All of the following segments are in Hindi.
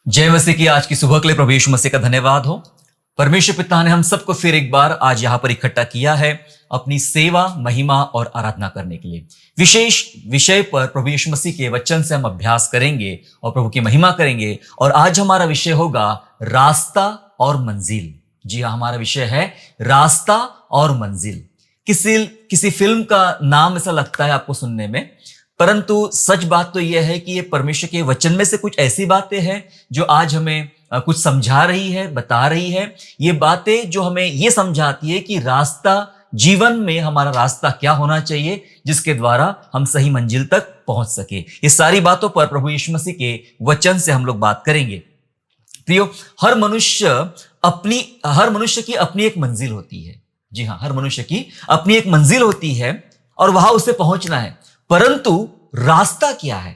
जय मसीह की। आज की सुबह के लिए प्रभु यीशु मसीह का धन्यवाद हो। परमेश्वर पिता ने हम सबको फिर एक बार आज यहाँ पर इकट्ठा किया है अपनी सेवा, महिमा और आराधना करने के लिए। विशेष विषय पर प्रभु यीशु मसीह के वचन से हम अभ्यास करेंगे और प्रभु की महिमा करेंगे। और आज हमारा विषय होगा रास्ता और मंजिल। जी हाँ, हमारा विषय है रास्ता और मंजिल। किसी फिल्म का नाम ऐसा लगता है आपको सुनने में, परंतु सच बात तो यह है कि ये परमेश्वर के वचन में से कुछ ऐसी बातें हैं जो आज हमें कुछ समझा रही है, बता रही है। ये बातें जो हमें ये समझाती है कि रास्ता, जीवन में हमारा रास्ता क्या होना चाहिए जिसके द्वारा हम सही मंजिल तक पहुंच सके। ये सारी बातों पर प्रभु यीशु मसीह के वचन से हम लोग बात करेंगे। प्रियो, हर मनुष्य की अपनी एक मंजिल होती है। जी हाँ, हर मनुष्य की अपनी एक मंजिल होती है और वहां उसे पहुंचना है। परंतु रास्ता क्या है,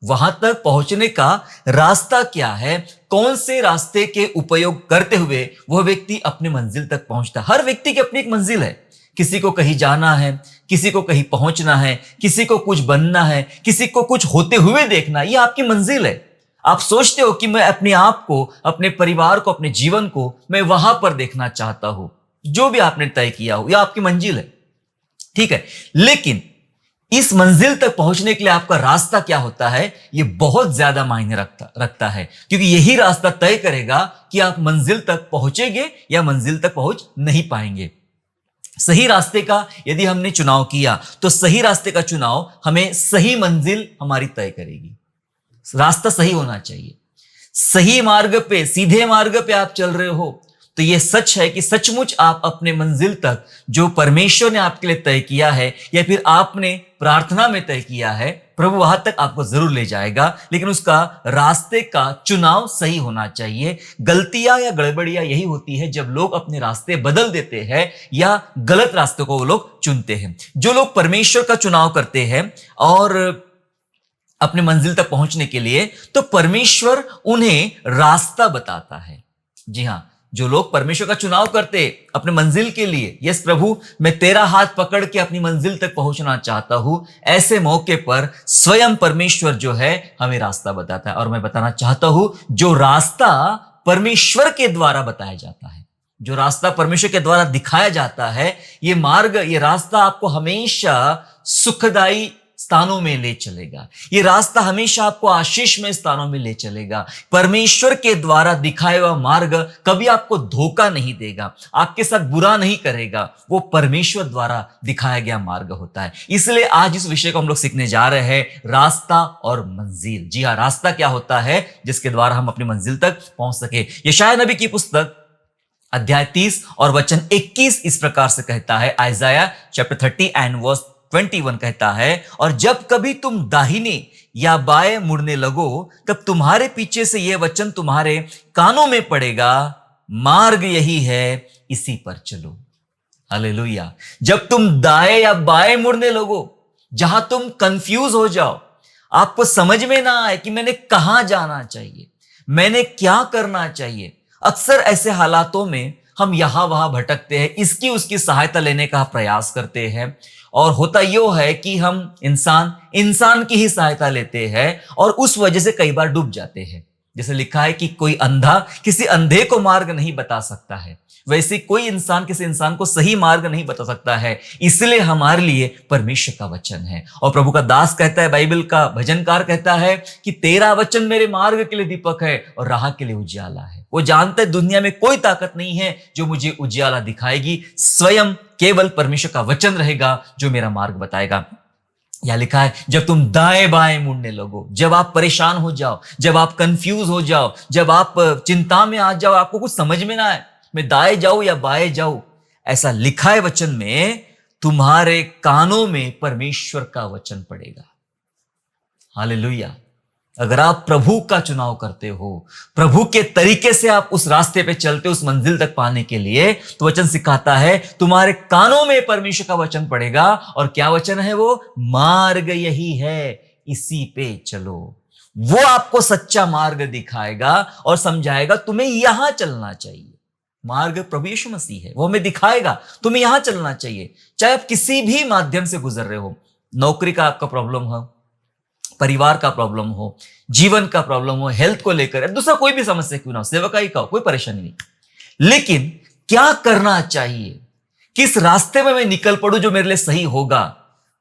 वहां तक पहुंचने का रास्ता क्या है, कौन से रास्ते के उपयोग करते हुए वह व्यक्ति अपनी मंजिल तक पहुंचता है। हर व्यक्ति की अपनी एक मंजिल है। किसी को कहीं जाना है, किसी को कहीं पहुंचना है, किसी को कुछ बनना है, किसी को कुछ होते हुए देखना, यह आपकी मंजिल है। आप सोचते हो कि मैं अपने आप को, अपने परिवार को, अपने जीवन को मैं वहां पर देखना चाहता हूं। जो भी आपने तय किया हो, यह आपकी मंजिल है, ठीक है। लेकिन इस मंजिल तक पहुंचने के लिए आपका रास्ता क्या होता है, यह बहुत ज्यादा मायने रखता है, क्योंकि यही रास्ता तय करेगा कि आप मंजिल तक पहुंचेंगे या मंजिल तक पहुंच नहीं पाएंगे। सही रास्ते का यदि हमने चुनाव किया तो सही रास्ते का चुनाव हमें सही मंजिल हमारी तय करेगी। रास्ता सही होना चाहिए। सही मार्ग पे, सीधे मार्ग पे आप चल रहे हो तो यह सच है कि सचमुच आप अपने मंजिल तक, जो परमेश्वर ने आपके लिए तय किया है या फिर आपने प्रार्थना में तय किया है, प्रभु वहां तक आपको जरूर ले जाएगा। लेकिन उसका रास्ते का चुनाव सही होना चाहिए। गलतियां या गड़बड़ियां यही होती है जब लोग अपने रास्ते बदल देते हैं या गलत रास्ते को वो लोग चुनते हैं। जो लोग परमेश्वर का चुनाव करते हैं और अपने मंजिल तक पहुंचने के लिए, तो परमेश्वर उन्हें रास्ता बताता है। जी हां, जो लोग परमेश्वर का चुनाव करते अपने मंजिल के लिए, यस प्रभु मैं तेरा हाथ पकड़ के अपनी मंजिल तक पहुंचना चाहता हूं, ऐसे मौके पर स्वयं परमेश्वर जो है हमें रास्ता बताता है। और मैं बताना चाहता हूं, जो रास्ता परमेश्वर के द्वारा बताया जाता है, जो रास्ता परमेश्वर के द्वारा दिखाया जाता है, ये मार्ग, ये रास्ता आपको हमेशा सुखदाई स्थानों में ले चलेगा। ये रास्ता हमेशा आपको आशीष में स्थानों में ले चलेगा। परमेश्वर के द्वारा दिखाया हुआ मार्ग कभी आपको धोखा नहीं देगा, आपके साथ बुरा नहीं करेगा। वो परमेश्वर द्वारा दिखाया गया मार्ग होता है। इसलिए आज इस विषय को हम लोग सीखने जा रहे हैं, रास्ता और मंजिल। जी हाँ, रास्ता क्या होता है जिसके द्वारा हम अपनी मंजिल तक पहुंच सके। यशायाह नबी की पुस्तक अध्याय 30 और वचन 21 इस प्रकार से कहता है। आइजाया चैप्टर 30 एंड वर्स 21 कहता है, और जब कभी तुम दाहिने या बाएं मुड़ने लगो तब तुम्हारे पीछे से यह वचन तुम्हारे कानों में पड़ेगा, मार्ग यही है, इसी पर चलो। हालेलुया। जब तुम दाएं या बाएं मुड़ने लगो, जहां तुम कंफ्यूज हो जाओ, आपको समझ में ना आए कि मैंने कहां जाना चाहिए, मैंने क्या करना चाहिए। अक्सर ऐसे हालातों में हम यहां वहां भटकते हैं, इसकी उसकी सहायता लेने का प्रयास करते हैं, और होता यह है कि हम इंसान की ही सहायता लेते हैं और उस वजह से कई बार डूब जाते हैं। जैसे लिखा है कि कोई अंधा किसी अंधे को मार्ग नहीं बता सकता है, वैसे कोई इंसान किसी इंसान को सही मार्ग नहीं बता सकता है। इसलिए हमारे लिए परमेश्वर का वचन है। और प्रभु का दास कहता है, बाइबल का भजनकार कहता है कि तेरा वचन मेरे मार्ग के लिए दीपक है और राह के लिए उजियाला है। वो जानता है दुनिया में कोई ताकत नहीं है जो मुझे उजियाला दिखाएगी, स्वयं केवल परमेश्वर का वचन रहेगा जो मेरा मार्ग बताएगा। यह लिखा है, जब तुम दाएं बाएं मुड़ने लगो, जब आप परेशान हो जाओ, जब आप कंफ्यूज हो जाओ, जब आप चिंता में आ जाओ, आपको कुछ समझ में ना आए मैं दाएं जाऊं या बाएं जाऊं, ऐसा लिखा है वचन में, तुम्हारे कानों में परमेश्वर का वचन पड़ेगा। हालेलुया। अगर आप प्रभु का चुनाव करते हो, प्रभु के तरीके से आप उस रास्ते पे चलते, उस मंजिल तक पाने के लिए, तो वचन सिखाता है तुम्हारे कानों में परमेश्वर का वचन पड़ेगा। और क्या वचन है वो? मार्ग यही है, इसी पे चलो। वो आपको सच्चा मार्ग दिखाएगा और समझाएगा तुम्हें यहां चलना चाहिए। मार्ग प्रभु यीशु मसीह है, वो हमें दिखाएगा तुम्हें यहां चलना चाहिए। चाहे आप किसी भी माध्यम से गुजर रहे हो, नौकरी का आपका प्रॉब्लम हो, परिवार का प्रॉब्लम हो, जीवन का प्रॉब्लम हो, हेल्थ को लेकर, दूसरा कोई भी समस्या क्यों ना हो, सेवकाई का हो, कोई परेशानी नहीं, लेकिन क्या करना चाहिए, किस रास्ते में मैं निकल पड़ूं जो मेरे लिए सही होगा,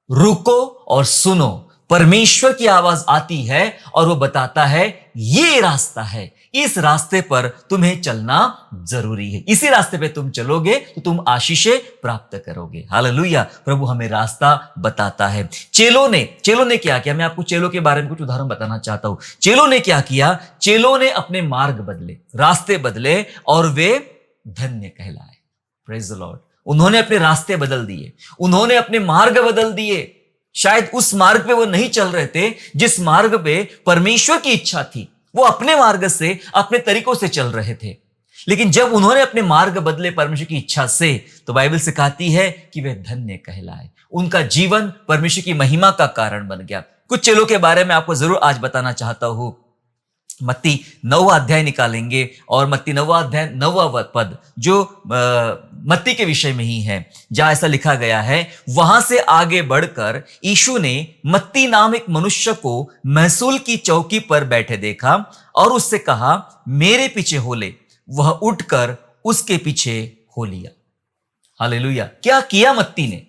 रुको और सुनो। परमेश्वर की आवाज आती है और वो बताता है ये रास्ता है, इस रास्ते पर तुम्हें चलना जरूरी है, इसी रास्ते पे तुम चलोगे तो तुम आशीषें प्राप्त करोगे। हालेलुया। प्रभु हमें रास्ता बताता है। चेलों ने क्या किया, मैं आपको चेलों के बारे में कुछ उदाहरण बताना चाहता हूं। चेलों ने क्या किया, चेलों ने अपने मार्ग बदले, रास्ते बदले और वे धन्य कहलाए। Praise the Lord. उन्होंने अपने रास्ते बदल दिए, उन्होंने अपने मार्ग बदल दिए। शायद उस मार्ग पे वो नहीं चल रहे थे जिस मार्ग पे परमेश्वर की इच्छा थी, वो अपने मार्ग से, अपने तरीकों से चल रहे थे, लेकिन जब उन्होंने अपने मार्ग बदले परमेश्वर की इच्छा से, तो बाइबल सिखाती है कि वे धन्य कहलाए। उनका जीवन परमेश्वर की महिमा का कारण बन गया। कुछ चेलों के बारे में आपको जरूर आज बताना चाहता हूं। मत्ती 9वां अध्याय निकालेंगे और मत्ती 9वां अध्याय 9वां पद जो मत्ती के विषय में ही है, जहां ऐसा लिखा गया है, वहां से आगे बढ़कर यीशु ने मत्ती नाम एक मनुष्य को महसूल की चौकी पर बैठे देखा और उससे कहा, मेरे पीछे हो ले। वह उठकर उसके पीछे हो लिया। हालेलुया। क्या किया मत्ती ने?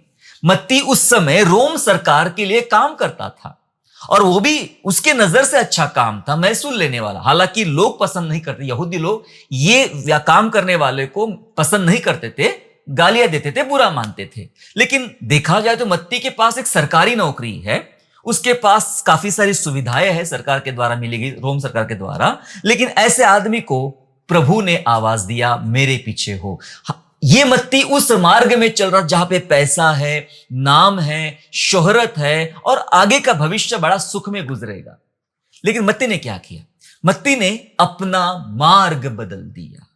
मत्ती उस समय रोम सरकार के लिए काम करता था और वो भी उसके नजर से अच्छा काम था, महसूल लेने वाला। हालांकि लोग पसंद नहीं करते, यहूदी लोग ये काम करने वाले को पसंद नहीं करते थे, गालियां देते थे, बुरा मानते थे। लेकिन देखा जाए तो मत्ती के पास एक सरकारी नौकरी है, उसके पास काफी सारी सुविधाएं हैं, सरकार के द्वारा मिली गई, रोम सरकार के द्वारा। लेकिन ऐसे आदमी को प्रभु ने आवाज दिया, मेरे पीछे हो। ये मत्ती उस मार्ग में चल रहा जहां पे पैसा है, नाम है, शोहरत है और आगे का भविष्य बड़ा सुख में गुजरेगा। लेकिन मत्ती ने क्या किया? मत्ती ने अपना मार्ग बदल दिया।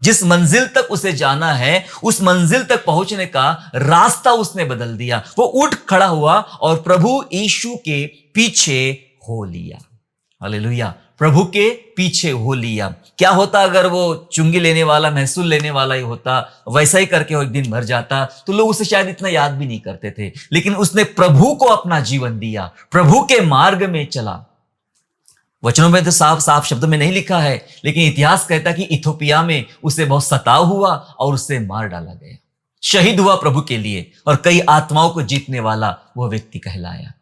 जिस मंजिल तक उसे जाना है, उस मंजिल तक पहुंचने का रास्ता उसने बदल दिया। वो उठ खड़ा हुआ और प्रभु यीशु के पीछे हो लिया। हालेलुया। प्रभु के पीछे हो लिया। क्या होता अगर वो चुंगी लेने वाला, महसूल लेने वाला ही होता, वैसा ही करके वो एक दिन भर जाता, तो लोग उसे शायद इतना याद भी नहीं करते थे। लेकिन उसने प्रभु को अपना जीवन दिया, प्रभु के मार्ग में चला। वचनों में तो साफ साफ शब्दों में नहीं लिखा है, लेकिन इतिहास कहता कि इथोपिया में उसे बहुत सताव हुआ और उसे मार डाला गया। शहीद हुआ प्रभु के लिए और कई आत्माओं को जीतने वाला वह व्यक्ति कहलाया।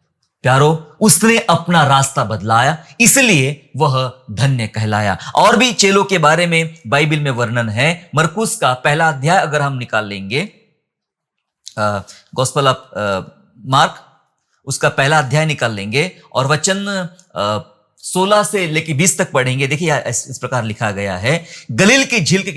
प्यारो, उसने अपना रास्ता बदलाया, इसलिए वह धन्य कहलाया। और भी चेलों के बारे में बाइबल में वर्णन है। मरकुस का पहला अध्याय अगर हम निकाल लेंगे, गॉस्पेल ऑफ मार्क, उसका पहला अध्याय निकाल लेंगे और वचन 16 से लेकर 20 तक पढ़ेंगे। देखिए इस प्रकार लिखा गया है, गलील की झील के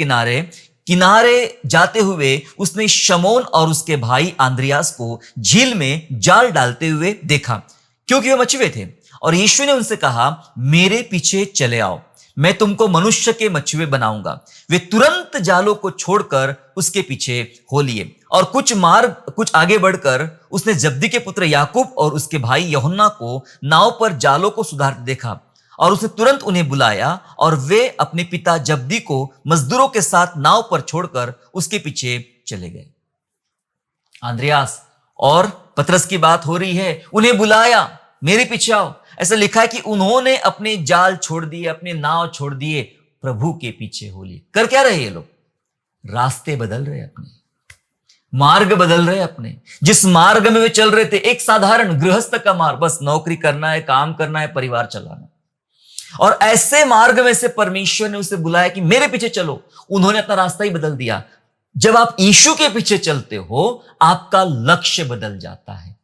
किनारे जाते हुए उसने शमौन और उसके भाई आंद्रियास को झील में जाल डालते हुए देखा, क्योंकि वे मछुए थे। और यीशु ने उनसे कहा, मेरे पीछे चले आओ, मैं तुमको मनुष्य के मछुए बनाऊंगा। वे तुरंत जालों को छोड़कर उसके पीछे हो लिए और कुछ आगे बढ़कर उसने जब्दी के पुत्र याकूब और उसके भाई यूहन्ना को नाव पर जालों को सुधारते देखा और उसने तुरंत उन्हें बुलाया और वे अपने पिता जब्दी को मजदूरों के साथ नाव पर छोड़कर उसके पीछे चले गए। आंद्रियास और पतरस की बात हो रही है, उन्हें बुलाया, मेरे पीछे आओ। ऐसा लिखा है कि उन्होंने अपने जाल छोड़ दिए, अपने नाव छोड़ दिए, प्रभु के पीछे हो लिए। कर क्या रहे ये लोग? रास्ते बदल रहे, अपने मार्ग बदल रहे। अपने जिस मार्ग में वे चल रहे थे, एक साधारण गृहस्थ का मार्ग, बस नौकरी करना है, काम करना है, परिवार चलाना, और ऐसे मार्ग में से परमेश्वर ने उसे बुलाया कि मेरे पीछे चलो। उन्होंने अपना रास्ता ही बदल दिया। जब आप यीशु के पीछे चलते हो, आपका लक्ष्य बदल जाता है,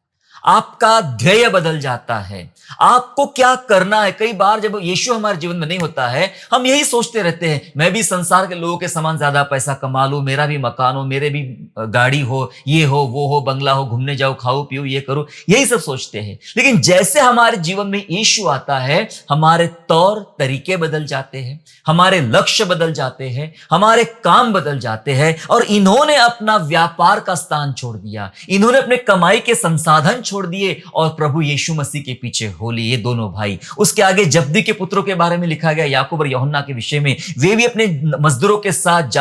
आपका ध्येय बदल जाता है, आपको क्या करना है। कई बार जब यीशु हमारे जीवन में नहीं होता है, हम यही सोचते रहते हैं, मैं भी संसार के लोगों के समान ज्यादा पैसा कमा लूं, मेरा भी मकान हो, मेरे भी गाड़ी हो, ये हो, वो हो, बंगला हो, घूमने जाओ, खाओ पियो, ये करो, यही सब सोचते हैं। लेकिन जैसे हमारे जीवन में यीशु आता है, हमारे तौर तरीके बदल जाते हैं, हमारे लक्ष्य बदल जाते हैं, हमारे काम बदल जाते हैं। और इन्होंने अपना व्यापार का स्थान छोड़ दिया, इन्होंने अपने कमाई के संसाधन छोड़ छोड़ दिए और प्रभु यीशु मसीह के पीछे हो लिए ये दोनों भाई। उसके आगे जब्दी के पुत्रों के बारे में लिखा गया, याकूब और यूहन्ना के विषय में। वे भी अपने मजदूरों के साथ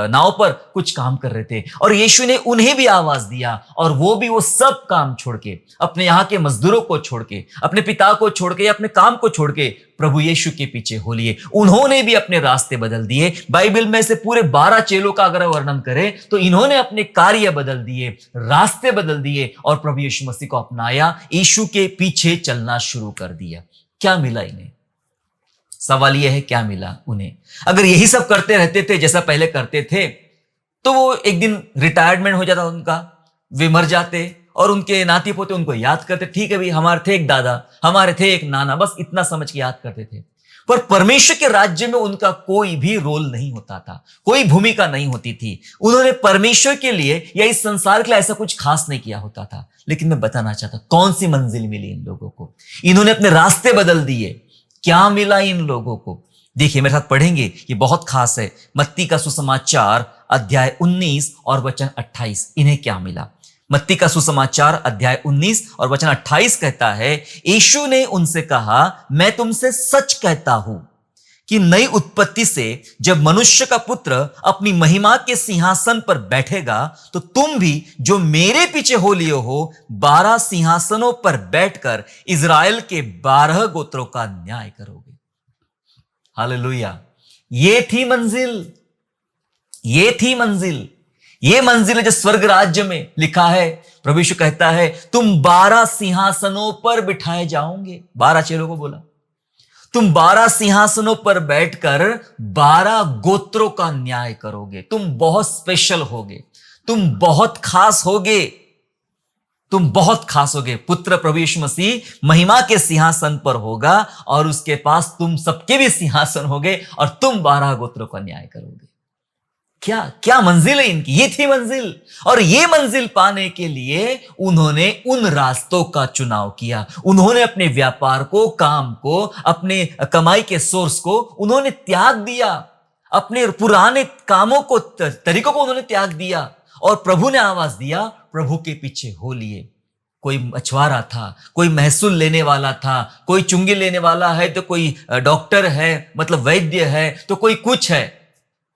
नाव पर कुछ काम कर रहे थे और यीशु ने उन्हें भी आवाज दिया और वो भी वो सब काम छोड़ के, अपने यहाँ के मजदूरों को छोड़ के, अपने पिता को छोड़ के, अपने काम को छोड़ के प्रभु यीशु के पीछे हो लिए। उन्होंने भी अपने रास्ते बदल दिए। बाइबल में से पूरे 12 चेलों का अगर वर्णन करें तो इन्होंने अपने कार्य बदल दिए, रास्ते बदल दिए और प्रभु यीशु मसीह को अपनाया, यीशु के पीछे चलना शुरू कर दिया। क्या मिला इन्हें? सवाल यह है, क्या मिला उन्हें? अगर यही सब करते रहते थे जैसा पहले करते थे तो वो एक दिन रिटायरमेंट हो जाता उनका, वे मर जाते और उनके नाती पोते उनको याद करते, ठीक है भाई हमारे थे एक दादा, हमारे थे एक नाना, बस इतना समझ के याद करते थे। पर परमेश्वर के राज्य में उनका कोई भी रोल नहीं होता था, कोई भूमिका नहीं होती थी। उन्होंने परमेश्वर के लिए या इस संसार के लिए ऐसा कुछ खास नहीं किया होता था। लेकिन मैं बताना चाहता कौन सी मंजिल मिली इन लोगों को? इन्होंने अपने रास्ते बदल दिए। क्या मिला इन लोगों को? देखिए मेरे साथ पढ़ेंगे, ये बहुत खास है। मत्ती का सुसमाचार अध्याय 19 और वचन 28। इन्हें क्या मिला? मत्ती का सुसमाचार अध्याय 19 और वचन 28 कहता है, यीशु ने उनसे कहा, मैं तुमसे सच कहता हूं कि नई उत्पत्ति से जब मनुष्य का पुत्र अपनी महिमा के सिंहासन पर बैठेगा तो तुम भी जो मेरे पीछे हो लिए हो 12 सिंहासनों पर बैठकर इजराइल के 12 गोत्रों का न्याय करोगे। हालेलुया। ये थी मंजिल, ये थी मंजिल। ये मंजिल है जो स्वर्ग राज्य में लिखा है। प्रभु यीशु कहता है तुम 12 सिंहासनों पर बिठाए जाओगे। 12 चेलों को बोला तुम 12 सिंहासनों पर बैठकर 12 गोत्रों का न्याय करोगे। तुम बहुत स्पेशल होगे, तुम बहुत खास होगे, तुम बहुत खास होगे। पुत्र प्रभु यीशु मसीह महिमा के सिंहासन पर होगा और उसके पास तुम सबके भी सिंहासन होगे और तुम 12 गोत्रों का न्याय करोगे। क्या क्या मंजिल है इनकी? ये थी मंजिल। और ये मंजिल पाने के लिए उन्होंने उन रास्तों का चुनाव किया। उन्होंने अपने व्यापार को, काम को, अपने कमाई के सोर्स को उन्होंने त्याग दिया। अपने पुराने कामों को, तरीकों को उन्होंने त्याग दिया और प्रभु ने आवाज दिया, प्रभु के पीछे हो लिए। कोई मछुआरा था, कोई महसूल लेने वाला था, कोई चुंगी लेने वाला है तो कोई डॉक्टर है, मतलब वैद्य है, तो कोई कुछ है।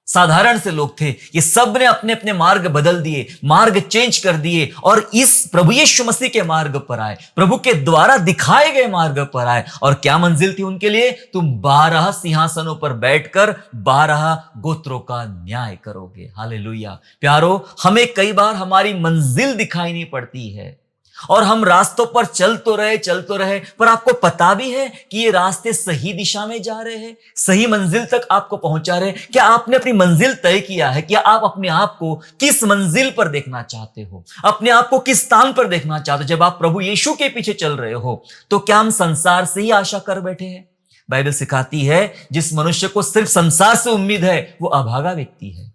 साधारण से लोग थे। ये सब ने अपने अपने मार्ग बदल दिए, मार्ग चेंज कर दिए और इस प्रभु यीशु मसीह के मार्ग पर आए, प्रभु के द्वारा दिखाए गए मार्ग पर आए। और क्या मंजिल थी उनके लिए? तुम 12 सिंहासनों पर बैठकर 12 गोत्रों का न्याय करोगे। हालेलुया। प्यारो, हमें कई बार हमारी मंजिल दिखाई नहीं पड़ती है और हम रास्तों पर चल तो रहे, पर आपको पता भी है कि ये रास्ते सही दिशा में जा रहे हैं, सही मंजिल तक आपको पहुंचा रहे हैं? क्या आपने अपनी मंजिल तय किया है? क्या आप अपने आप को किस मंजिल पर देखना चाहते हो? अपने आप को किस स्थान पर देखना चाहते हो? जब आप प्रभु यीशु के पीछे चल रहे हो तो क्या हम संसार से ही आशा कर बैठे हैं? बाइबल सिखाती है जिस मनुष्य को सिर्फ संसार से उम्मीद है वो अभागा व्यक्ति है,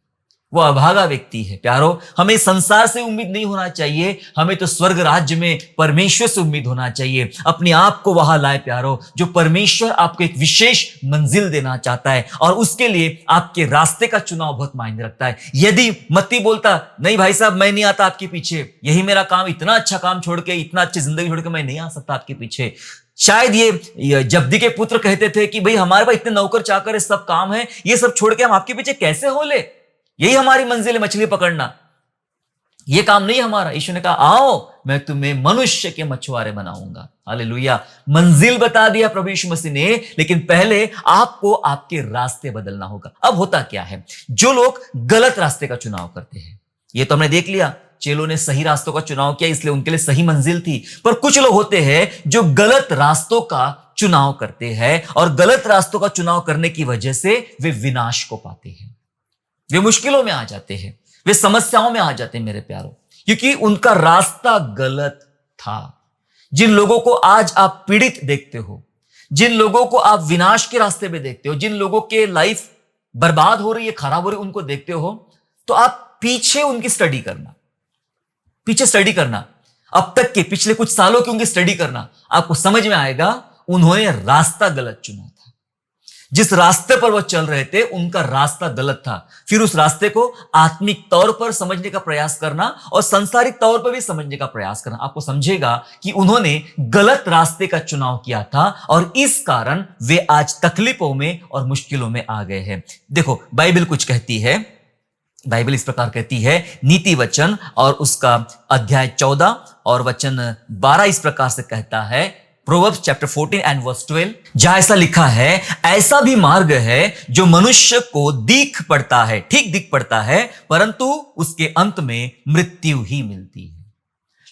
वो अभागा व्यक्ति है। प्यारो, हमें संसार से उम्मीद नहीं होना चाहिए, हमें तो स्वर्ग राज्य में परमेश्वर से उम्मीद होना चाहिए। अपने आप को वहां लाए प्यारो, जो परमेश्वर आपको एक विशेष मंजिल देना चाहता है और उसके लिए आपके रास्ते का चुनाव बहुत मायने रखता है। यदि मत्ती बोलता, नहीं भाई साहब मैं नहीं आता आपके पीछे, यही मेरा काम, इतना अच्छा काम छोड़ के, इतना अच्छी जिंदगी छोड़ के मैं नहीं आ सकता आपके पीछे। शायद ये जब्दी के पुत्र कहते थे कि भाई हमारे पास इतने नौकर चाकर है, सब काम है, ये सब छोड़ के हम आपके पीछे कैसे हो ले? यही हमारी मंजिल है, मछली पकड़ना, ये काम नहीं हमारा। यीशु ने कहा आओ मैं तुम्हें मनुष्य के मछुआरे बनाऊंगा। हालेलुया। मंजिल बता दिया प्रभु यीशु मसीह ने, लेकिन पहले आपको आपके रास्ते बदलना होगा। अब होता क्या है, जो लोग गलत रास्ते का चुनाव करते हैं, ये तो हमने देख लिया, चेलों ने सही रास्तों का चुनाव किया इसलिए उनके लिए सही मंजिल थी। पर कुछ लोग होते हैं जो गलत रास्तों का चुनाव करते हैं और गलत रास्तों का चुनाव करने की वजह से वे विनाश को पाते हैं, वे मुश्किलों में आ जाते हैं, वे समस्याओं में आ जाते हैं मेरे प्यारों, क्योंकि उनका रास्ता गलत था। जिन लोगों को आज आप पीड़ित देखते हो, जिन लोगों को आप विनाश के रास्ते पे देखते हो, जिन लोगों के लाइफ बर्बाद हो रही है, खराब हो रही है, उनको देखते हो, तो आप पीछे उनकी स्टडी करना, पीछे स्टडी करना, अब तक के पिछले कुछ सालों की उनकी स्टडी करना, आपको समझ में आएगा उन्होंने रास्ता गलत चुना था। जिस रास्ते पर वो चल रहे थे उनका रास्ता गलत था। फिर उस रास्ते को आत्मिक तौर पर समझने का प्रयास करना और सांसारिक तौर पर भी समझने का प्रयास करना, आपको समझेगा कि उन्होंने गलत रास्ते का चुनाव किया था और इस कारण वे आज तकलीफों में और मुश्किलों में आ गए हैं। देखो, बाइबल कुछ कहती है, बाइबल इस प्रकार कहती है, नीति वचन और उसका अध्याय 14 और वचन 12 इस प्रकार से कहता है, प्रोवर्ब्स चैप्टर 14 एंड वर्स 12, जहां ऐसा लिखा है, ऐसा भी मार्ग है जो मनुष्य को दिख पड़ता है, ठीक दिख पड़ता है, परंतु उसके अंत में मृत्यु ही मिलती है।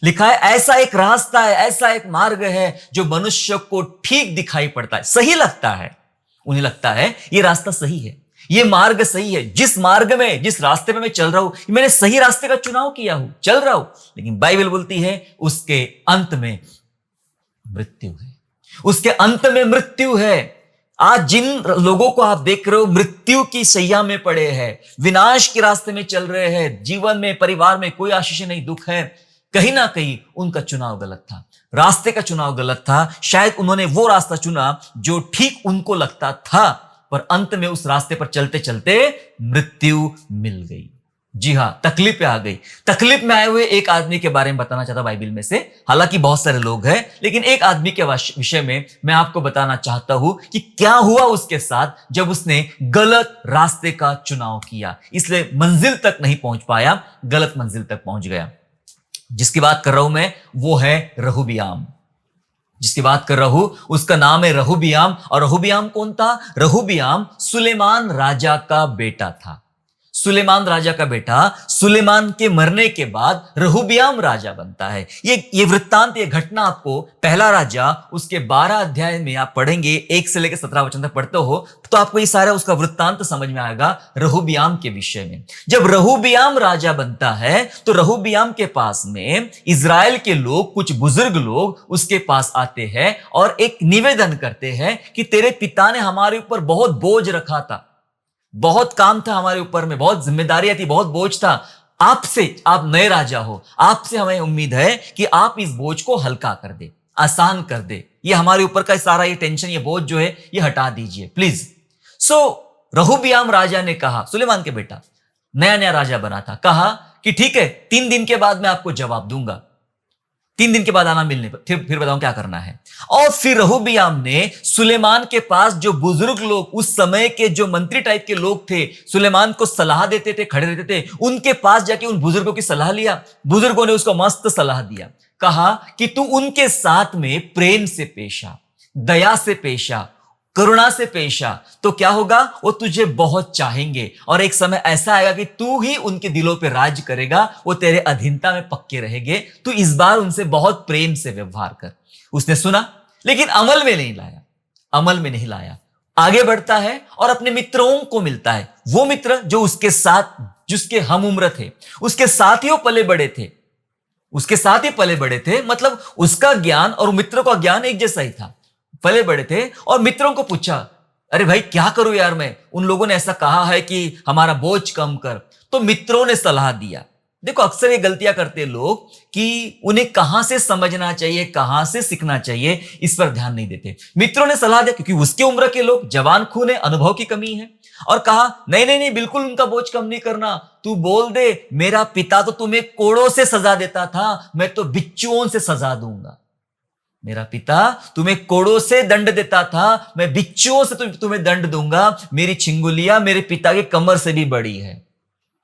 लिखा है ऐसा एक रास्ता है, ऐसा एक मार्ग है जो मनुष्य को ठीक दिखाई पड़ता है, सही लगता है, उन्हें लगता है ये रास्ता सही है, ये मार्ग सही है, जिस मार्ग में, जिस रास्ते में मैं चल रहा हूं, मैंने सही रास्ते का चुनाव किया हूं, चल रहा हूं, लेकिन बाइबल बोलती है उसके अंत में मृत्यु है, उसके अंत में मृत्यु है। आज जिन लोगों को आप देख रहे हो मृत्यु की सैया में पड़े हैं, विनाश के रास्ते में चल रहे हैं, जीवन में, परिवार में कोई आशीष नहीं, दुख है, कहीं ना कहीं उनका चुनाव गलत था, रास्ते का चुनाव गलत था। शायद उन्होंने वो रास्ता चुना जो ठीक उनको लगता था, पर अंत में उस रास्ते पर चलते चलते मृत्यु मिल गई। जी हां, तकलीफ पे आ गई। तकलीफ में आए हुए एक आदमी के बारे में बताना चाहता बाइबल में से, हालांकि बहुत सारे लोग हैं, लेकिन एक आदमी के विषय में मैं आपको बताना चाहता हूं कि क्या हुआ उसके साथ जब उसने गलत रास्ते का चुनाव किया, इसलिए मंजिल तक नहीं पहुंच पाया, गलत मंजिल तक पहुंच गया। जिसकी बात कर रहा हूं मैं वो है रहूबियाम। जिसकी बात कर रहा हूं उसका नाम है रहूबियाम। और रहूबियाम कौन था? रहूबियाम सुलेमान राजा का बेटा था। सुलेमान राजा का बेटा, सुलेमान के मरने के बाद रहूबियाम राजा बनता है। ये वृत्तांत, ये घटना आपको पहला राजा उसके 12 अध्याय में आप पढ़ेंगे, 1 से लेकर 17 वचन तक पढ़ते हो तो आपको ये सारा उसका वृत्तांत समझ में आएगा रहूबियाम के विषय में। जब रहूबियाम राजा बनता है तो रहूबियाम के पास में इजराइल के लोग, कुछ बुजुर्ग लोग उसके पास आते हैं और एक निवेदन करते हैं कि तेरे पिता ने हमारे ऊपर बहुत बोझ रखा था, बहुत काम था हमारे ऊपर में, बहुत जिम्मेदारियां थी, बहुत बोझ था, आपसे, आप नए राजा हो, आपसे हमें उम्मीद है कि आप इस बोझ को हल्का कर दे, आसान कर दे, ये हमारे ऊपर का सारा ये टेंशन, ये बोझ जो है ये हटा दीजिए प्लीज। सो रहूबियाम राजा ने कहा, सुलेमान के बेटा, नया नया राजा बना था, कहा कि ठीक है 3 दिन के बाद मैं आपको जवाब दूंगा, 3 दिन के बाद आना मिलने पर, फिर बताऊं क्या करना है। और फिर रहूबियाम ने सुलेमान के पास जो बुजुर्ग लोग, उस समय के जो मंत्री टाइप के लोग थे, सुलेमान को सलाह देते थे, खड़े रहते थे, उनके पास जाके उन बुजुर्गों की सलाह लिया। बुजुर्गों ने उसको मस्त सलाह दिया, कहा कि तू उनके साथ में प्रेम से पेश आ, दया से पेश आ, करुणा से पेश आ, तो क्या होगा, वो तुझे बहुत चाहेंगे और एक समय ऐसा आएगा कि तू ही उनके दिलों पे राज करेगा, वो तेरे अधीनता में पक्के रहेंगे, तू इस बार उनसे बहुत प्रेम से व्यवहार कर। उसने सुना लेकिन अमल में नहीं लाया, अमल में नहीं लाया। आगे बढ़ता है और अपने मित्रों को मिलता है, वो मित्र जो उसके साथ, जिसके हम उम्र थे, उसके साथ ही वो पले बड़े थे, उसके साथ ही पले बड़े थे, मतलब उसका ज्ञान और मित्रों का ज्ञान एक जैसा ही था, पले बड़े थे। और मित्रों को पूछा, अरे भाई क्या करूं यार मैं, उन लोगों ने ऐसा कहा है कि हमारा बोझ कम कर, तो मित्रों ने सलाह दिया। देखो अक्सर ये गलतियां करते लोग कि उन्हें कहां से समझना चाहिए, कहां से सीखना चाहिए, इस पर ध्यान नहीं देते। मित्रों ने सलाह दिया, क्योंकि उसके उम्र के लोग जवान खून है, अनुभव की कमी है, और कहा नहीं नहीं नहीं, बिल्कुल उनका बोझ कम नहीं करना, तू बोल दे मेरा पिता तो तुम्हें कोड़ों से सजा देता था, मैं तो बिच्छुओं से सजा दूंगा। मेरा पिता तुम्हें कोड़ों से दंड देता था, मैं बिच्छुओं से तुम्हें दंड दूंगा, मेरी छिंगुलिया मेरे पिता की कमर से भी बड़ी है।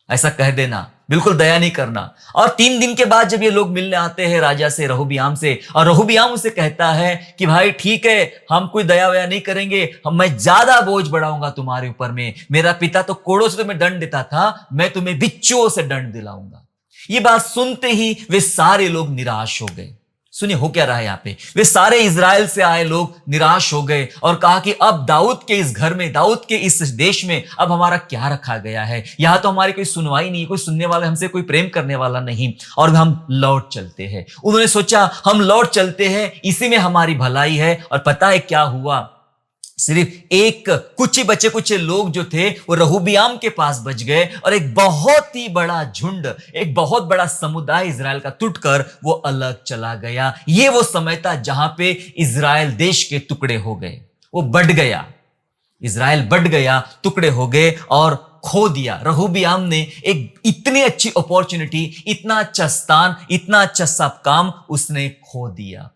ऐसा कह देना, बिल्कुल दया नहीं करना। और 3 दिन के बाद जब ये लोग मिलने आते हैं राजा से, रहूबियाम से, और रहूबियाम उसे कहता है कि भाई ठीक है, हम कोई दया वया नहीं करेंगे, मैं ज्यादा बोझ बढ़ाऊंगा तुम्हारे ऊपर में, मेरा पिता तो कोड़ों से तुम्हें दंड देता था, मैं तुम्हें बिच्छुओं से दंड दिलाऊंगा। ये बात सुनते ही वे सारे लोग निराश हो गए। सुनिए हो क्या रहा है यहां पे, वे सारे इजराइल से आए लोग निराश हो गए और कहा कि अब दाऊद के इस घर में, दाऊद के इस देश में अब हमारा क्या रखा गया है, यहां तो हमारी कोई सुनवाई नहीं, कोई सुनने वाला, हमसे कोई प्रेम करने वाला नहीं, और हम लौट चलते हैं। उन्होंने सोचा हम लौट चलते हैं, इसी में हमारी भलाई है। और पता है क्या हुआ, सिर्फ एक कुछ ही बचे कुछ लोग जो थे वो रहूबियाम के पास बच गए, और एक बहुत ही बड़ा झुंड, एक बहुत बड़ा समुदाय इजराइल का टूटकर वो अलग चला गया। ये वो समय था जहां पे इजराइल देश के टुकड़े हो गए, वो बढ़ गया। इज़राइल बढ़ गया, टुकड़े हो गए और खो दिया। रहूबियाम ने एक इतनी अच्छी अपॉर्चुनिटी, इतना अच्छा स्थान, इतना अच्छा सब काम उसने खो दिया।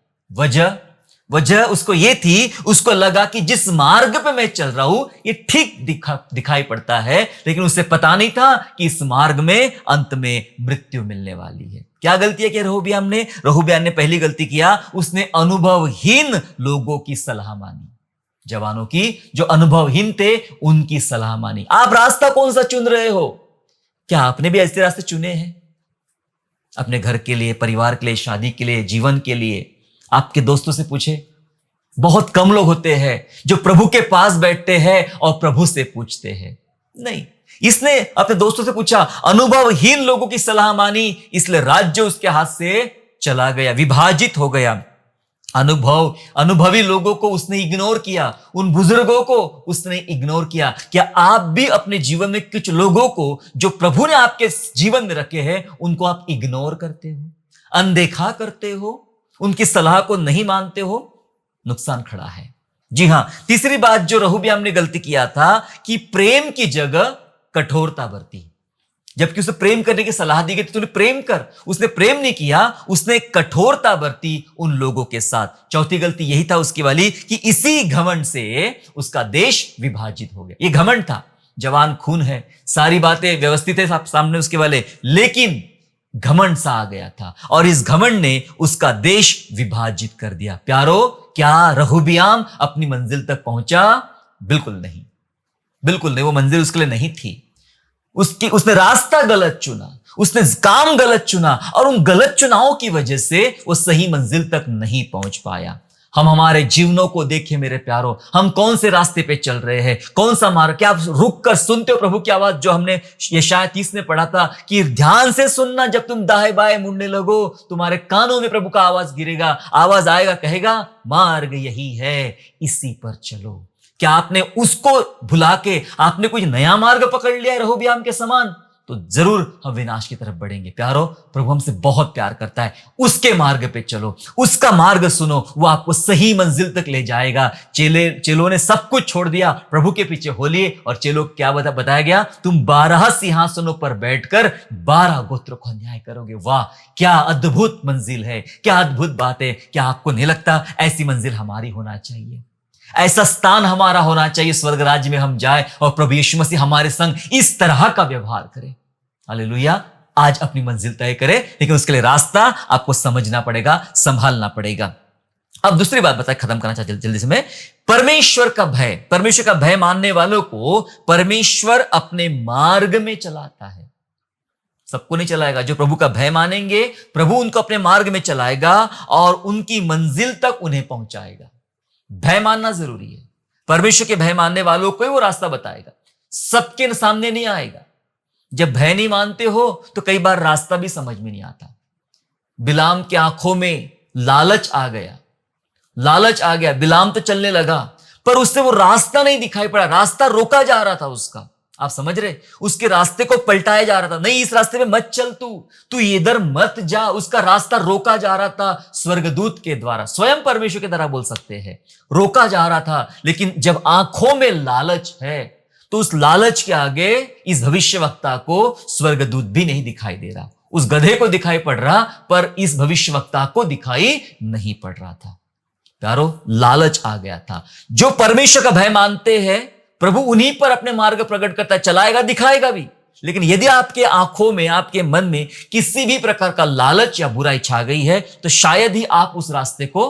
वजह उसको ये थी, उसको लगा कि जिस मार्ग पे मैं चल रहा हूं ये ठीक दिखाई पड़ता है, लेकिन उसे पता नहीं था कि इस मार्ग में अंत में मृत्यु मिलने वाली है। क्या गलती है रहूबियाम ने पहली गलती किया, उसने अनुभवहीन लोगों की सलाह मानी। जवानों की जो अनुभवहीन थे उनकी सलाह मानी। आप रास्ता कौन सा चुन रहे हो? क्या आपने भी ऐसे रास्ते चुने हैं? अपने घर के लिए, परिवार के लिए, शादी के लिए, जीवन के लिए? आपके दोस्तों से पूछे। बहुत कम लोग होते हैं जो प्रभु के पास बैठते हैं और प्रभु से पूछते हैं। नहीं, इसने अपने दोस्तों से पूछा, अनुभवहीन लोगों की सलाह मानी, इसलिए राज्य उसके हाथ से चला गया, विभाजित हो गया। अनुभवी लोगों को उसने इग्नोर किया, उन बुजुर्गों को उसने इग्नोर किया। क्या आप भी अपने जीवन में कुछ लोगों को जो प्रभु ने आपके जीवन में रखे हैं उनको आप इग्नोर करते हो, अनदेखा करते हो, उनकी सलाह को नहीं मानते हो? नुकसान खड़ा है। जी हां, तीसरी बात जो रहूबियाम ने गलती किया था कि प्रेम की जगह कठोरता बरती। जबकि उसे प्रेम करने की सलाह दी गई थी, तूने प्रेम कर, उसने प्रेम नहीं किया, उसने कठोरता बरती उन लोगों के साथ। चौथी गलती यही था उसकी वाली कि इसी घमंड से उसका देश विभाजित हो गया। ये घमंड था, जवान खून है, सारी बातें व्यवस्थित है सामने उसके वाले, लेकिन घमंड सा आ गया था और इस घमंड ने उसका देश विभाजित कर दिया। प्यारो, क्या रहूबियाम अपनी मंजिल तक पहुंचा? बिल्कुल नहीं, बिल्कुल नहीं। वो मंजिल उसके लिए नहीं थी। उसने रास्ता गलत चुना, उसने काम गलत चुना और उन गलत चुनावों की वजह से वो सही मंजिल तक नहीं पहुंच पाया। हम हमारे जीवनों को देखें मेरे प्यारो, हम कौन से रास्ते पे चल रहे हैं, कौन सा मार्ग? क्या आप रुक कर सुनते हो प्रभु की आवाज? जो हमने यशायाह 30 में पढ़ा था कि ध्यान से सुनना, जब तुम दाएं बाएं मुड़ने लगो तुम्हारे कानों में प्रभु का आवाज गिरेगा, आवाज आएगा, कहेगा मार्ग यही है, इसी पर चलो। क्या आपने उसको भुला के आपने कुछ नया मार्ग पकड़ लिया है रहूबियाम के समान? तो जरूर हम विनाश की तरफ बढ़ेंगे। प्यारो, प्रभु हमसे बहुत प्यार करता है, उसके मार्ग पे चलो, उसका मार्ग सुनो, वो आपको सही मंजिल तक ले जाएगा। चेलों ने सब कुछ छोड़ दिया, प्रभु के पीछे हो लिए, और चेलों क्या बताया गया? तुम 12 सिंहासनों पर बैठकर 12 गोत्र को न्याय करोगे। वाह, क्या अद्भुत मंजिल है, क्या अद्भुत बात है। क्या आपको नहीं लगता ऐसी मंजिल हमारी होना चाहिए? ऐसा स्थान हमारा होना चाहिए, स्वर्ग राज्य में हम जाए और प्रभु यीशु मसीह हमारे संग इस तरह का व्यवहार करे। हालेलुया। आज अपनी मंजिल तय करे, लेकिन उसके लिए रास्ता आपको समझना पड़ेगा, संभालना पड़ेगा। अब दूसरी बात बताए, खत्म करना चाहते जल्दी से मैं। परमेश्वर का भय, परमेश्वर का भय मानने वालों को परमेश्वर अपने मार्ग में चलाता है। सबको नहीं चलाएगा। जो प्रभु का भय मानेंगे, प्रभु उनको अपने मार्ग में चलाएगा और उनकी मंजिल तक उन्हें पहुंचाएगा। भय मानना जरूरी है। परमेश्वर के भय मानने वालों को ही वो रास्ता बताएगा, सबके सामने नहीं आएगा। जब भय नहीं मानते हो तो कई बार रास्ता भी समझ में नहीं आता। बिलाम की आंखों में लालच आ गया, लालच आ गया। बिलाम तो चलने लगा, पर उससे वो रास्ता नहीं दिखाई पड़ा, रास्ता रोका जा रहा था उसका। आप समझ रहे? उसके रास्ते को पलटाया जा रहा था। नहीं, इस रास्ते में मत चल, तू इधर मत जा। उसका रास्ता रोका जा रहा था स्वर्गदूत के द्वारा, स्वयं परमेश्वर के द्वारा बोल सकते हैं, रोका जा रहा था। लेकिन जब आंखों में लालच है तो उस लालच के आगे इस भविष्यवक्ता को स्वर्गदूत भी नहीं दिखाई दे रहा। उस गधे को दिखाई पड़ रहा, पर इस भविष्यवक्ता को दिखाई नहीं पड़ रहा था। प्यारो, लालच आ गया था। जो परमेश्वर का भय मानते हैं, प्रभु उन्हीं पर अपने मार्ग प्रकट करता है, चलाएगा, दिखाएगा भी। लेकिन यदि आपके आंखों में, आपके मन में किसी भी प्रकार का लालच या बुराई छा गई है, तो शायद ही आप उस रास्ते को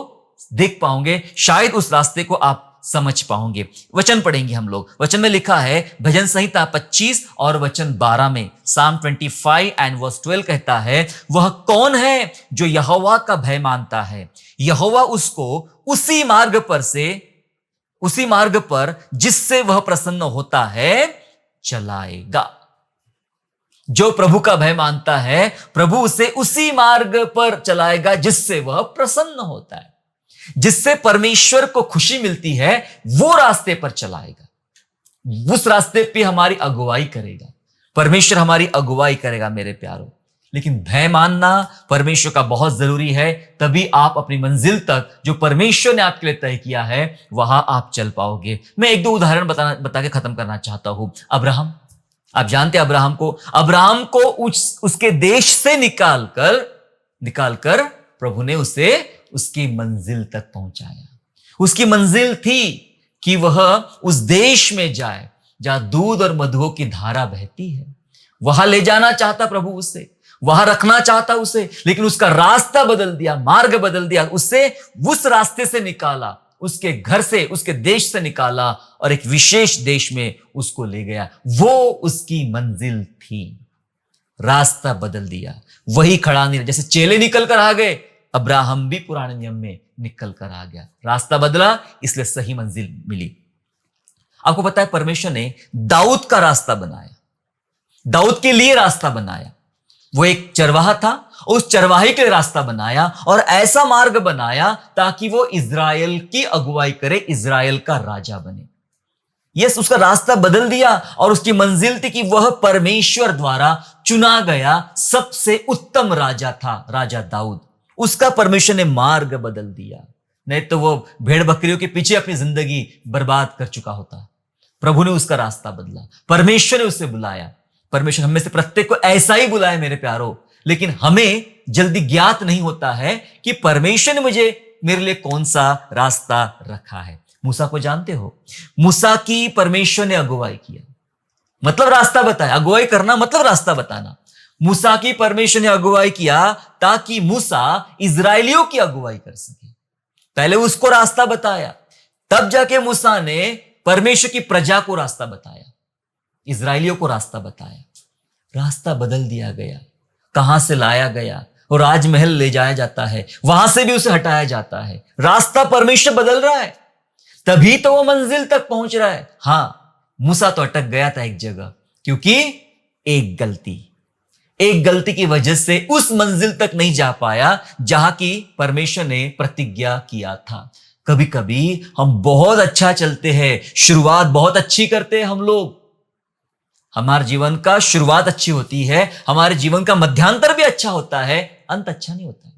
देख पाओगे, शायद उस रास्ते को आप समझ पाओगे। वचन पढ़ेंगे हम लोग। वचन में लिखा है, भजन संहिता 25 और वचन 12 में, Psalm 25 and verse 12 कहता है, वह कौन है जो यहोवा का भय मानता है? यहोवा उसको उसी मार्ग पर जिससे वह प्रसन्न होता है चलाएगा। जो प्रभु का भय मानता है, प्रभु उसे उसी मार्ग पर चलाएगा जिससे वह प्रसन्न होता है, जिससे परमेश्वर को खुशी मिलती है, वो रास्ते पर चलाएगा। उस रास्ते पे हमारी अगुवाई करेगा, परमेश्वर हमारी अगुवाई करेगा। मेरे प्यारो, लेकिन भय मानना परमेश्वर का बहुत जरूरी है, तभी आप अपनी मंजिल तक जो परमेश्वर ने आपके लिए तय किया है वहां आप चल पाओगे। मैं एक दो उदाहरण बता के खत्म करना चाहता हूं। अब्राहम, आप जानते हैं अब्राहम को उसके देश से निकालकर प्रभु ने उसे उसकी मंजिल तक पहुंचाया। उसकी मंजिल थी कि वह उस देश में जाए जहां दूध और मधुओं की धारा बहती है। वहां ले जाना चाहता प्रभु उसे, वहां रखना चाहता उसे, लेकिन उसका रास्ता बदल दिया, मार्ग बदल दिया। उससे उस रास्ते से निकाला, उसके घर से, उसके देश से निकाला और एक विशेष देश में उसको ले गया। वो उसकी मंजिल थी। रास्ता बदल दिया, वही खड़ा नहीं। जैसे चेले निकल कर आ गए, अब्राहम भी पुराने नियम में निकल कर आ गया। रास्ता बदला, इसलिए सही मंजिल मिली। आपको पता है परमेश्वर ने दाऊद का रास्ता बनाया, दाऊद के लिए रास्ता बनाया। वो एक चरवाहा था, उस चरवाहे के लिए रास्ता बनाया और ऐसा मार्ग बनाया ताकि वो इजराइल की अगुवाई करे, इजराइल का राजा बने। यस, उसका रास्ता बदल दिया और उसकी मंजिल थी कि वह परमेश्वर द्वारा चुना गया सबसे उत्तम राजा था, राजा दाऊद। उसका परमेश्वर ने मार्ग बदल दिया, नहीं तो वो भेड़ बकरियों के पीछे अपनी जिंदगी बर्बाद कर चुका होता। प्रभु ने उसका रास्ता बदला, परमेश्वर ने उसे बुलाया। परमेश्वर हम में से प्रत्येक को ऐसा ही बुलाए मेरे प्यारो, लेकिन हमें जल्दी ज्ञात नहीं होता है कि परमेश्वर ने मेरे लिए कौन सा रास्ता रखा है। मूसा को जानते हो, मूसा की परमेश्वर ने अगुवाई किया, मतलब रास्ता बताया। अगुवाई करना मतलब रास्ता बताना। मूसा की परमेश्वर ने अगुवाई किया ताकि मूसा इजरायलियों की अगुवाई कर सके। पहले उसको रास्ता बताया, तब जाके मूसा ने परमेश्वर की प्रजा को रास्ता बताया, इजरायलियों को रास्ता बताया। रास्ता बदल दिया गया, कहां से लाया गया और राजमहल ले जाया जाता है, वहां से भी उसे हटाया जाता है। रास्ता परमेश्वर बदल रहा है, तभी तो वो मंजिल तक पहुंच रहा है। हां, मूसा तो अटक गया था एक जगह, क्योंकि एक गलती की वजह से उस मंजिल तक नहीं जा पाया जहां की परमेश्वर ने प्रतिज्ञा किया था। कभी कभी हम बहुत अच्छा चलते हैं, शुरुआत बहुत अच्छी करते हैं हम लोग, हमारे जीवन का शुरुआत अच्छी होती है, हमारे जीवन का मध्यांतर भी अच्छा होता है, अंत अच्छा नहीं होता है।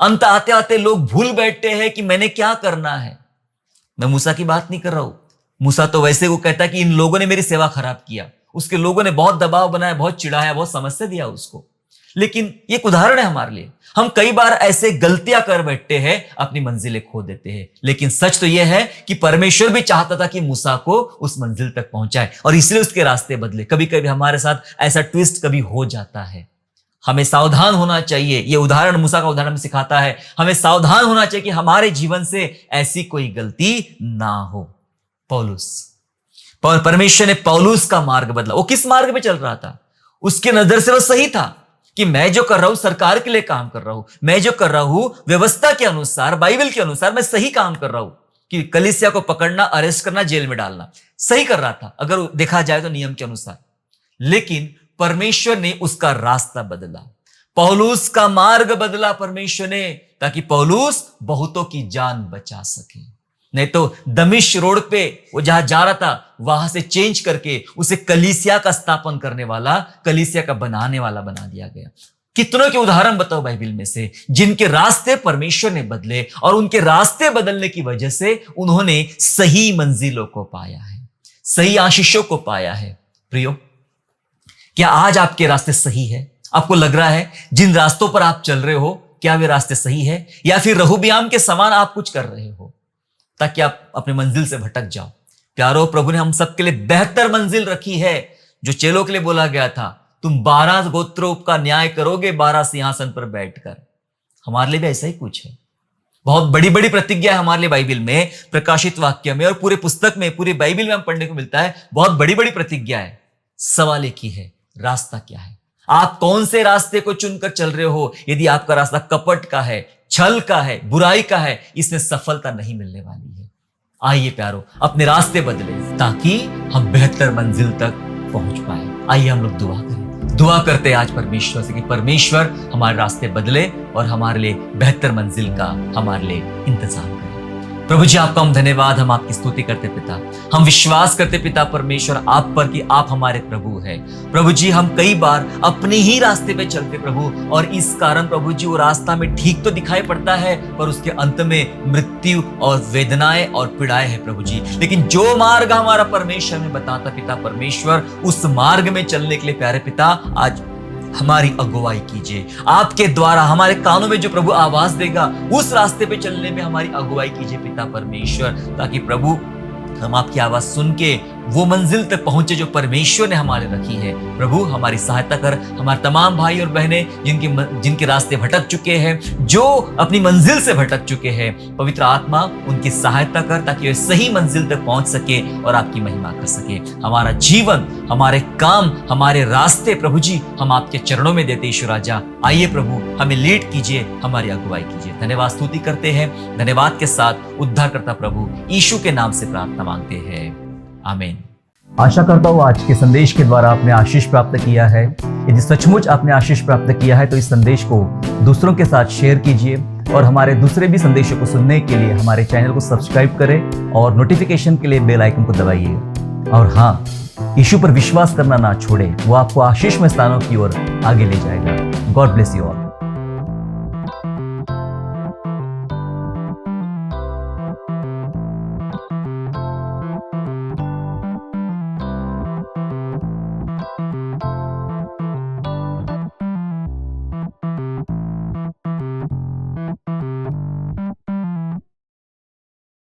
अंत आते आते लोग भूल बैठते हैं कि मैंने क्या करना है। मैं मूसा की बात नहीं कर रहा हूं। मूसा तो वैसे वो कहता कि इन लोगों ने मेरी सेवा खराब किया, उसके लोगों ने बहुत दबाव बनाया, बहुत चिढ़ाया, बहुत समस्या दिया उसको। लेकिन ये एक उदाहरण है हमारे लिए। हम कई बार ऐसे गलतियां कर बैठते हैं, अपनी मंजिलें खो देते हैं। लेकिन सच तो यह है कि परमेश्वर भी चाहता था कि मूसा को उस मंजिल तक पहुंचाए और इसलिए उसके रास्ते बदले। कभी कभी हमारे साथ ऐसा ट्विस्ट कभी हो जाता है, हमें सावधान होना चाहिए। ये उदाहरण, मूसा का उदाहरण सिखाता है हमें सावधान होना चाहिए कि हमारे जीवन से ऐसी कोई गलती ना हो। परमेश्वर ने पौलुस का मार्ग बदला। वो किस मार्ग पे चल रहा था? उसके नजर से वो सही था कि मैं जो कर रहा हूं सरकार के लिए काम कर रहा हूं, मैं जो कर रहा हूं व्यवस्था के अनुसार, बाइबल के अनुसार मैं सही काम कर रहा हूं कि कलीसिया को पकड़ना, अरेस्ट करना, जेल में डालना सही कर रहा था अगर देखा जाए तो नियम के अनुसार। लेकिन परमेश्वर ने उसका रास्ता बदला, पौलुस का मार्ग बदला परमेश्वर ने, ताकि पौलुस बहुतों की जान बचा सके। नहीं तो दमिश्क रोड पे वो जहां जा रहा था वहां से चेंज करके उसे कलीसिया का स्थापन करने वाला, कलीसिया का बनाने वाला बना दिया गया। कितनों के उदाहरण बताओ बाइबल में से जिनके रास्ते परमेश्वर ने बदले और उनके रास्ते बदलने की वजह से उन्होंने सही मंजिलों को पाया है, सही आशीषों को पाया है। प्रियो, क्या आज आपके रास्ते सही है? आपको लग रहा है जिन रास्तों पर आप चल रहे हो क्या वे रास्ते सही है, या फिर रहुबियाम के समान आप कुछ कर रहे हो ताकि आप अपनी मंजिल से भटक जाओ? प्यारो, प्रभु ने हम सबके लिए बेहतर मंजिल रखी है। जो चेलों के लिए बोला गया था, तुम 12 गोत्रों का न्याय करोगे 12 सिंहासन पर बैठकर, हमारे लिए भी ऐसा ही कुछ है। बहुत बड़ी बड़ी प्रतिज्ञा है हमारे लिए बाइबल में, प्रकाशित वाक्य में और पूरे पुस्तक में, पूरी बाइबल में हम पढ़ने को मिलता है। बहुत बड़ी बड़ी प्रतिज्ञा है। सवाल एक ही है, रास्ता क्या है? आप कौन से रास्ते को चुनकर चल रहे हो? यदि आपका रास्ता कपट का है, छल का है, बुराई का है, इसमें सफलता नहीं मिलने वाली है। आइए प्यारो, अपने रास्ते बदले ताकि हम बेहतर मंजिल तक पहुंच पाए। आइए हम लोग दुआ करें। दुआ करते हैं आज परमेश्वर से कि परमेश्वर हमारे रास्ते बदले और हमारे लिए बेहतर मंजिल का हमारे लिए इंतजाम करे। प्रभु जी आपका हम धन्यवाद, हम आपकी स्तुति करते पिता। हम विश्वास करते पिता परमेश्वर आप पर कि आप हमारे प्रभु है। प्रभु जी हम कई बार अपने ही रास्ते पे चलते प्रभु, और इस कारण प्रभु जी वो रास्ता में ठीक तो दिखाई पड़ता है पर उसके अंत में मृत्यु और वेदनाएं और पीड़ाएं है प्रभु जी। लेकिन जो मार्ग हमारा परमेश्वर में बताता पिता परमेश्वर, उस मार्ग में चलने के लिए प्यारे पिता आज हमारी अगुवाई कीजिए। आपके द्वारा हमारे कानों में जो प्रभु आवाज देगा उस रास्ते पे चलने में हमारी अगुवाई कीजिए पिता परमेश्वर, ताकि प्रभु हम आपकी आवाज सुन के वो मंजिल तक पहुंचे जो परमेश्वर ने हमारे रखी है। प्रभु हमारी सहायता कर, हमारे तमाम भाई और बहनें जिनके रास्ते भटक चुके हैं, जो अपनी मंजिल से भटक चुके हैं, पवित्र आत्मा उनकी सहायता कर ताकि वे सही मंजिल तक पहुंच सके और आपकी महिमा कर सके। हमारा जीवन, हमारे काम, हमारे रास्ते प्रभु जी हम आपके चरणों में देते ईश्वर राजा। आइए प्रभु हमें लीड कीजिए, हमारी अगुवाई कीजिए। धन्यवाद स्तुति करते हैं, धन्यवाद के साथ उद्धारकर्ता प्रभु यीशु के नाम से प्रार्थना मांगते हैं, आमीन। आशा करता हूँ आज के संदेश के द्वारा आपने आशीष प्राप्त किया है। यदि सचमुच आपने आशीष प्राप्त किया है तो इस संदेश को दूसरों के साथ शेयर कीजिए, और हमारे दूसरे भी संदेशों को सुनने के लिए हमारे चैनल को सब्सक्राइब करें और नोटिफिकेशन के लिए बेल आइकन को दबाइए। और हाँ, यीशु पर विश्वास करना ना छोड़े, वो आपको आशीषमय स्थानों की ओर आगे ले जाएगा। God bless you all.